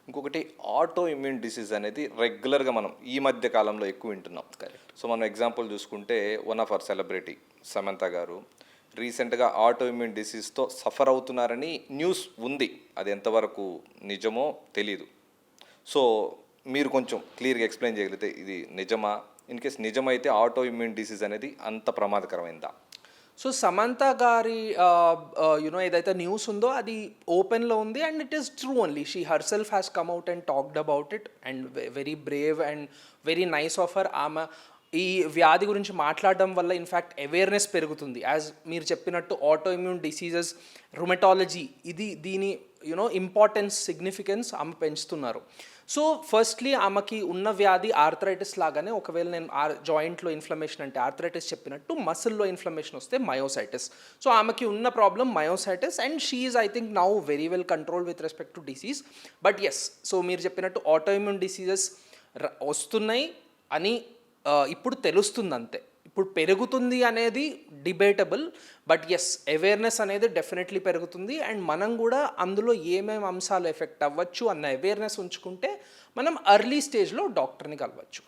ఇంకొకటి auto immune disease అనేది రెగ్యులర్గా మనం ఈ మధ్య కాలంలో ఎక్కువ వింటున్నాం. కరెక్ట్. సో మనం ఎగ్జాంపుల్ చూసుకుంటే one of our celebrity Samantha గారు రీసెంట్గా ఆటో ఇమ్యూన్ డిసీజ్తో సఫర్ అవుతున్నారని న్యూస్ ఉంది. అది ఎంతవరకు నిజమో తెలీదు. సో మీరు కొంచెం క్లియర్గా ఎక్స్ప్లెయిన్ చేయగలిగితే ఇది నిజమా, ఇన్ కేస్ నిజమైతే ఆటో ఇమ్యూన్ డిసీజ్ అనేది అంత ప్రమాదకరమైందా? సో సమంత గారి యునో ఏదైతే న్యూస్ ఉందో అది ఓపెన్లో ఉంది and it is true only. She her self has come out and talked about it and very Brave and very nice of her. ఆమె ఈ వ్యాధి గురించి మాట్లాడడం వల్ల ఇన్ఫ్యాక్ట్ అవేర్నెస్ పెరుగుతుంది. యాజ్ మీరు చెప్పినట్టు ఆటో ఇమ్యూన్ డిసీజెస్, రుమటాలజీ, దీని యునో ఇంపార్టెన్స్, సిగ్నిఫికెన్స్ ఆమె పెంచుతున్నారు. సో ఫస్ట్లీ ఆమెకి ఉన్న వ్యాధి ఆర్థరైటిస్ లాగానే, ఒకవేళ నేను జాయింట్లో ఇన్ఫ్లమేషన్ అంటే ఆర్థరైటిస్ చెప్పినట్టు, మసిల్లో ఇన్ఫ్లమేషన్ వస్తే మయోసైటిస్. సో ఆమెకి ఉన్న problem myositis and she is I think now very well control with respect to disease. But yes, so మీరు చెప్పినట్టు ఆటో ఇమ్యూన్ డిసీజెస్ వస్తున్నాయి అని ఇప్పుడు తెలుస్తుంది అంతే. ఇప్పుడు పెరుగుతుంది అనేది డిబేటబుల్, బట్ ఎస్ అవేర్నెస్ అనేది డెఫినెట్లీ పెరుగుతుంది. అండ్ మనం కూడా అందులో ఏమేమి అంశాలు ఎఫెక్ట్ అవ్వచ్చు అన్న అవేర్నెస్ ఉంచుకుంటే మనం అర్లీ స్టేజ్లో డాక్టర్ని కలవచ్చు.